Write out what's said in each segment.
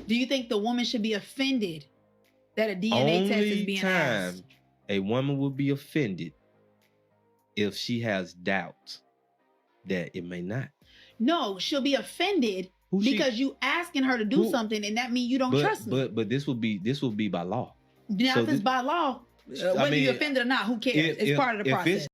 Do you think the woman should be offended that a DNA test is being asked? A woman will be offended if she has doubts that it may not. No, she'll be offended because you asking her to do something, and that means you don't trust me. But this will be by law. Now, so if it's by law, whether you're offended or not, who cares? It's part of the process.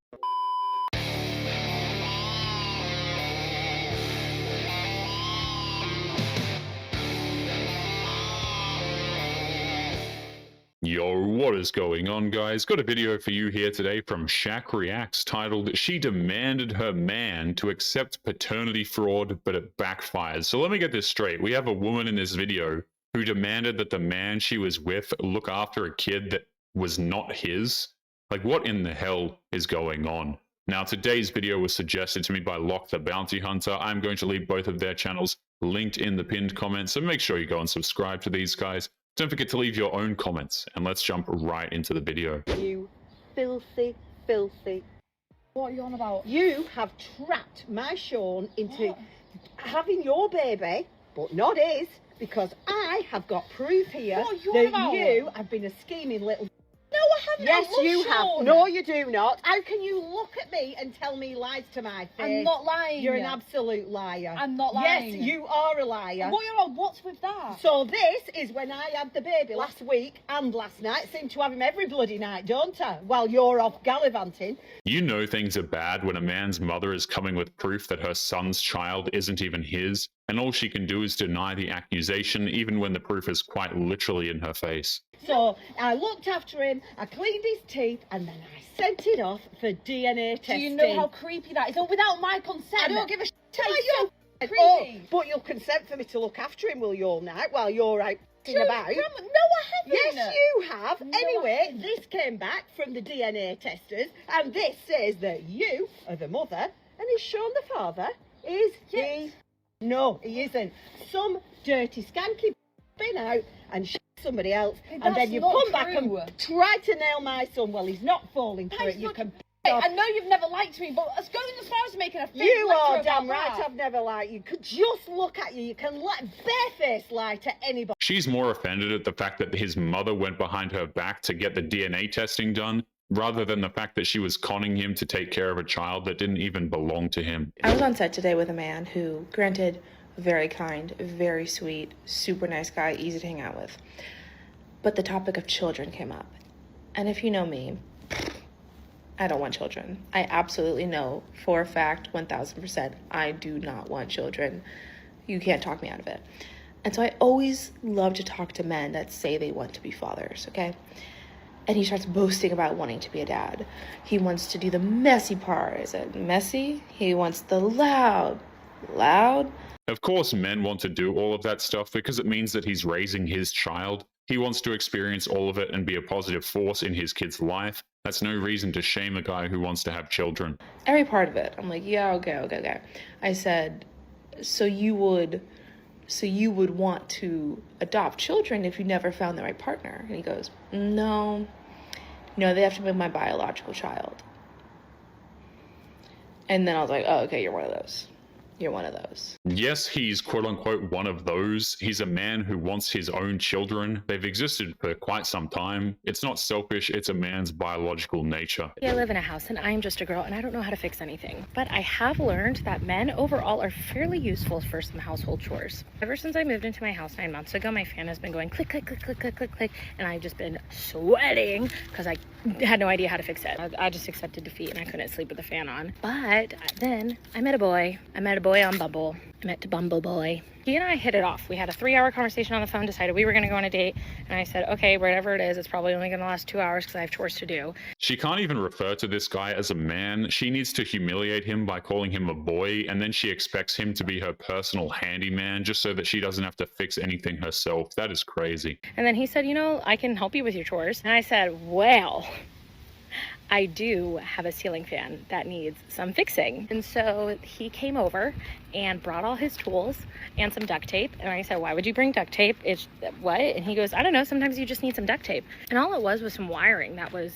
Yo, what is going on, guys? Got a video for you here today from Shaq Reacts titled, "She Demanded Her Man to Accept Paternity Fraud, but it Backfires." So let me get this straight. We have a woman in this video who demanded that the man she was with look after a kid that was not his. Like, what in the hell is going on? Now, today's video was suggested to me by Locke the Bounty Hunter. I'm going to leave both of their channels linked in the pinned comment, so make sure you go and subscribe to these guys. Don't forget to leave your own comments, and let's jump right into the video. You filthy, filthy. What are you on about? You have trapped my Sean into having your baby, but not his, because I have got proof here that you have been a scheming little... No, I haven't. Yes, you have. No, you do not. How can you look at me and tell me lies to my face? I'm not lying. You're an absolute liar. I'm not lying. Yes, you are a liar. What's with that? So this is when I had the baby last week and last night. Seem to have him every bloody night, don't I? While you're off gallivanting. You know things are bad when a man's mother is coming with proof that her son's child isn't even his, and all she can do is deny the accusation, even when the proof is quite literally in her face. So I looked after him, I cleaned his teeth, and then I sent it off for DNA testing. Do you know how creepy that is? And without my consent. I don't give a shit. So creepy. Oh, but you'll consent for me to look after him, will you, all night while you're out about? No, I haven't. Yes, you have. No, anyway, this came back from the DNA testers, and this says that you are the mother, and is Sean the father? Is he? No, he isn't. Some dirty, skanky been out and somebody else, and then you come back and try to nail my son. Well, he's not falling for it. You can. I know you've never liked me, but it's going as far as making a fake You are damn right. I've never liked you. Could just look at you. You can barefaced lie to anybody. She's more offended at the fact that his mother went behind her back to get the DNA testing done, rather than the fact that she was conning him to take care of a child that didn't even belong to him. I was on set today with a man who, granted, very kind, very sweet, super nice guy, easy to hang out with. But the topic of children came up. And if you know me, I don't want children. I absolutely know for a fact, 1000%, I do not want children. You can't talk me out of it. And so I always love to talk to men that say they want to be fathers, okay? And he starts boasting about wanting to be a dad. He wants to do the messy part. Is it messy? He wants the loud. Of course, men want to do all of that stuff because it means that he's raising his child. He wants to experience all of it and be a positive force in his kid's life. That's no reason to shame a guy who wants to have children. Every part of it. I'm like, yeah, okay. I said, so you would want to adopt children if you never found the right partner? And he goes, no, they have to be my biological child. And then I was like, oh, okay, you're one of those. Yes, he's quote-unquote one of those. He's a man who wants his own children. They've existed for quite some time. It's not selfish, it's a man's biological nature. I live in a house and I'm just a girl and I don't know how to fix anything. But I have learned that men overall are fairly useful for some household chores. Ever since I moved into my house 9 months ago, my fan has been going click, click, click, click, click, click, click, and I've just been sweating because I had no idea how to fix it. I just accepted defeat and I couldn't sleep with the fan on. But then I met a boy on Bumble. I met Bumble Boy. He and I hit it off. We had a 3-hour conversation on the phone, decided we were going to go on a date, and I said, okay, whatever it is, it's probably only going to last 2 hours because I have chores to do. She can't even refer to this guy as a man. She needs to humiliate him by calling him a boy, and then she expects him to be her personal handyman just so that she doesn't have to fix anything herself. That is crazy. And then he said, I can help you with your chores. And I said, well, I do have a ceiling fan that needs some fixing. And so he came over and brought all his tools and some duct tape. And I said, why would you bring duct tape? It's what? And he goes, I don't know, sometimes you just need some duct tape. And all it was some wiring that was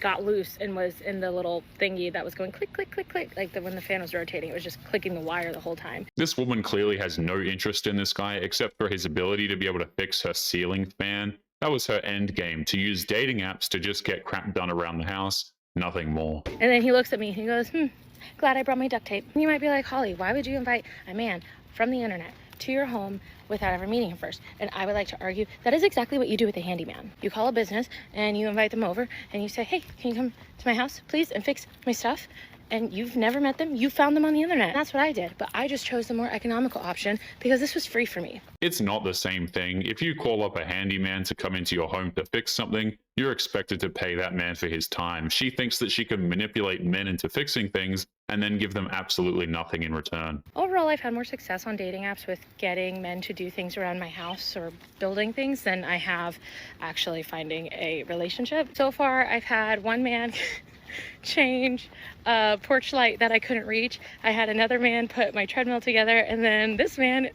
got loose and was in the little thingy that was going click, click, click, click, like when the fan was rotating, it was just clicking the wire the whole time. This woman clearly has no interest in this guy except for his ability to be able to fix her ceiling fan. That was her end game, to use dating apps to just get crap done around the house, nothing more. And then he looks at me and he goes, glad I brought my duct tape. You might be like, Holly, why would you invite a man from the internet to your home without ever meeting him first? And I would like to argue that is exactly what you do with a handyman. You call a business and you invite them over and you say, hey, can you come to my house, please, and fix my stuff? And you've never met them, you found them on the internet. That's what I did, but I just chose the more economical option because this was free for me. It's not the same thing. If you call up a handyman to come into your home to fix something, you're expected to pay that man for his time. She thinks that she can manipulate men into fixing things and then give them absolutely nothing in return. Overall, I've had more success on dating apps with getting men to do things around my house or building things than I have actually finding a relationship. So far, I've had one man change a porch light that I couldn't reach. I had another man put my treadmill together, and then this man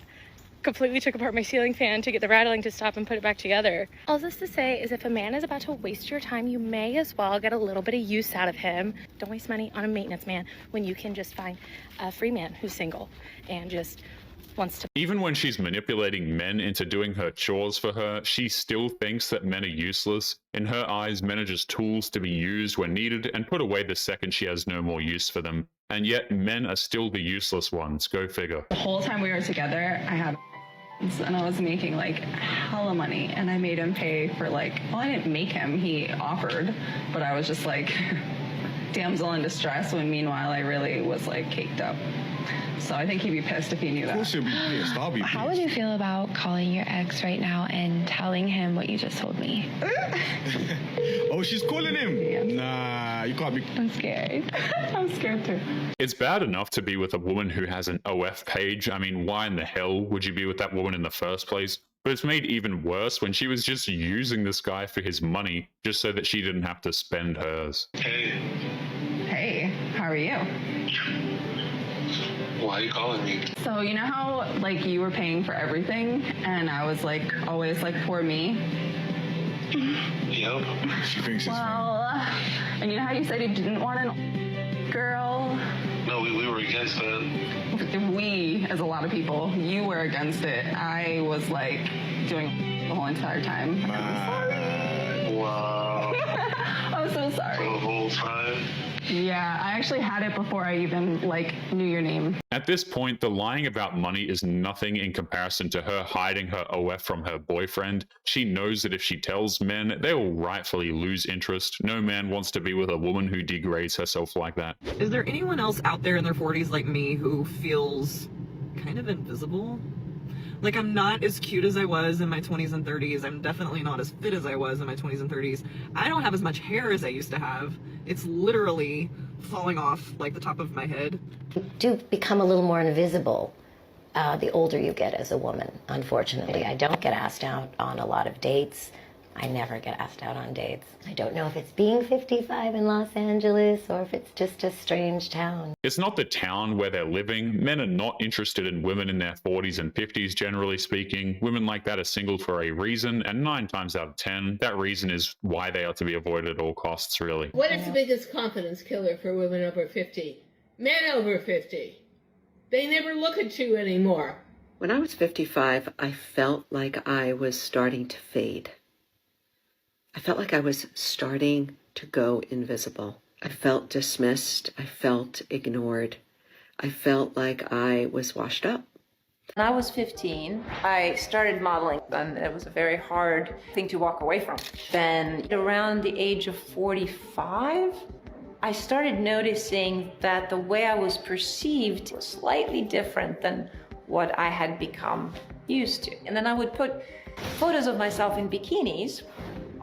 completely took apart my ceiling fan to get the rattling to stop and put it back together. All this to say is if a man is about to waste your time, you may as well get a little bit of use out of him. Don't waste money on a maintenance man when you can just find a free man who's single and just wants to. Even when she's manipulating men into doing her chores for her, she still thinks that men are useless. In her eyes, men are just tools to be used when needed and put away the second she has no more use for them. And yet men are still the useless ones. Go figure. The whole time we were together, I had and I was making like hella money, and I made him pay for like, well, I didn't make him, he offered, but I was just like damsel in distress, when meanwhile I really was like caked up. So I think he'd be pissed if he knew that. Of course he'll be pissed. I'll be pissed. How would you feel about calling your ex right now and telling him what you just told me? Oh, she's calling him? Yeah. Nah, you can't be. I'm scared. I'm scared too. It's bad enough to be with a woman who has an OF page. I mean, why in the hell would you be with that woman in the first place? But it's made even worse when she was just using this guy for his money just so that she didn't have to spend hers. Hey. Hey, how are you? Why are you calling me? So you know how like you were paying for everything and I was like always like poor me? Yep. She thinks it's Well, and you know how you said you didn't want a girl? No, we were against that. We, as a lot of people, you were against it. I was like doing the whole entire time. Wow. I'm so sorry. The whole time? Yeah, I actually had it before I even like knew your name. At this point, the lying about money is nothing in comparison to her hiding her OF from her boyfriend. She knows that if she tells men, they will rightfully lose interest. No man wants to be with a woman who degrades herself like that. Is there anyone else out there in their 40s like me who feels kind of invisible? Like, I'm not as cute as I was in my 20s and 30s. I'm definitely not as fit as I was in my 20s and 30s. I don't have as much hair as I used to have. It's literally falling off like the top of my head. You do become a little more invisible the older you get as a woman, unfortunately. I don't get asked out on a lot of dates. I never get asked out on dates. I don't know if it's being 55 in Los Angeles or if it's just a strange town. It's not the town where they're living. Men are not interested in women in their 40s and 50s, generally speaking. Women like that are single for a reason, and 9 times out of 10, that reason is why they are to be avoided at all costs, really. What is the biggest confidence killer for women over 50? Men over 50. They never look at you anymore. When I was 55, I felt like I was starting to fade. I felt like I was starting to go invisible. I felt dismissed. I felt ignored. I felt like I was washed up. When I was 15, I started modeling, and it was a very hard thing to walk away from. Then around the age of 45, I started noticing that the way I was perceived was slightly different than what I had become used to. And then I would put photos of myself in bikinis.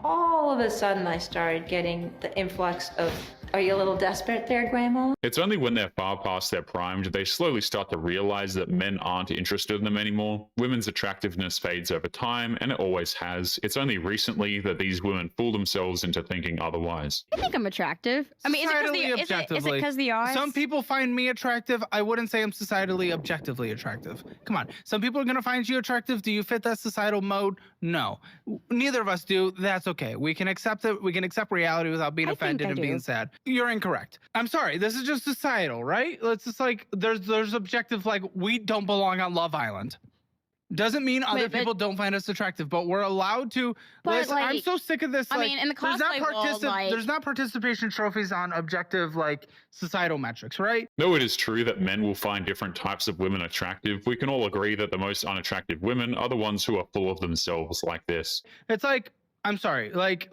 All of a sudden, I started getting the influx of Are you a little desperate there, Grandma? It's only when they're far past their prime do they slowly start to realize that men aren't interested in them anymore. Women's attractiveness fades over time, and it always has. It's only recently that these women fool themselves into thinking otherwise. I think I'm attractive. I mean, is it because the odds? Some people find me attractive. I wouldn't say I'm societally objectively attractive. Come on. Some people are going to find you attractive. Do you fit that societal mode? No. Neither of us do. That's okay. We can accept it. We can accept reality without being offended and being sad. You're incorrect. I'm sorry. This is just societal, right? It's just like there's objective, like we don't belong on Love Island. Doesn't mean other people don't find us attractive, but we're allowed to. Listen, I'm so sick of this. I mean, in the cosplay world, there's not participation trophies on objective, like, societal metrics, right? Though it is true that men will find different types of women attractive, we can all agree that the most unattractive women are the ones who are full of themselves like this. It's like, I'm sorry, like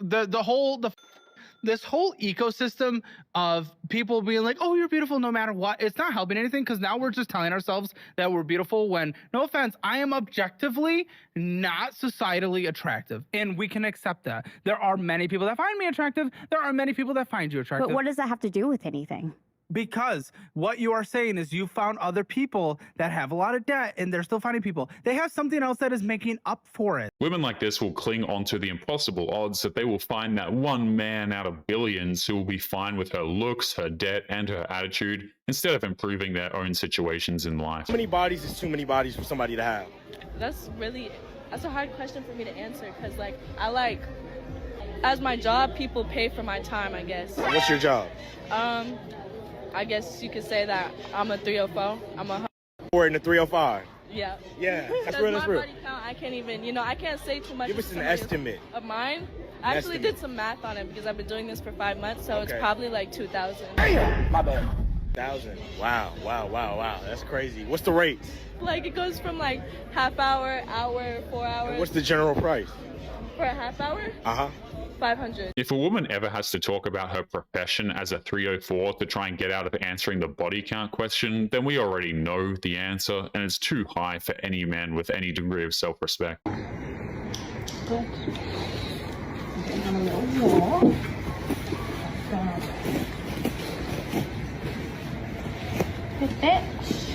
this whole ecosystem of people being like, oh, you're beautiful no matter what, it's not helping anything, because now we're just telling ourselves that we're beautiful when, no offense, I am objectively not societally attractive, and we can accept that. There are many people that find me attractive. There are many people that find you attractive. But what does that have to do with anything? Because what you are saying is you found other people that have a lot of debt and they're still finding people. They have something else that is making up for it. Women like this will cling onto the impossible odds that they will find that one man out of billions who will be fine with her looks, her debt, and her attitude, instead of improving their own situations in life. How many bodies is too many bodies for somebody to have? That's a hard question for me to answer, because as my job, people pay for my time, I guess. What's your job? I guess you could say that I'm a 304. I'm a... We're in the 305. Yeah. Yeah, that's real, that's real. Body count, I can't even, I can't say too much. Give us an estimate. Of mine? I actually did some math on it because I've been doing this for 5 months, so it's probably like 2,000. Damn! My bad. 1,000. Wow, wow, wow, wow. That's crazy. What's the rate? Like, it goes from like half hour, 4 hours. And what's the general price? For a half hour? Uh-huh. 500. If a woman ever has to talk about her profession as a 304 to try and get out of answering the body count question, then we already know the answer, and it's too high for any man with any degree of self-respect. Good bitch.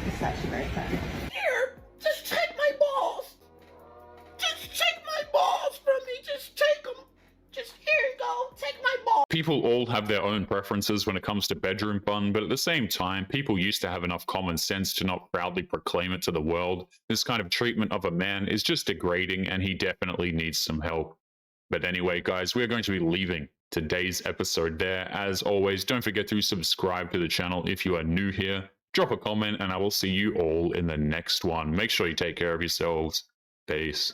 It's actually very fun. Here, just take my balls. Just take my balls from me. Just take them. Just here you go. Take my balls. People all have their own preferences when it comes to bedroom fun, but at the same time, people used to have enough common sense to not proudly proclaim it to the world. This kind of treatment of a man is just degrading, and he definitely needs some help. But anyway, guys, we're going to be leaving today's episode there. As always, don't forget to subscribe to the channel if you are new here. Drop a comment, and I will see you all in the next one. Make sure you take care of yourselves. Peace.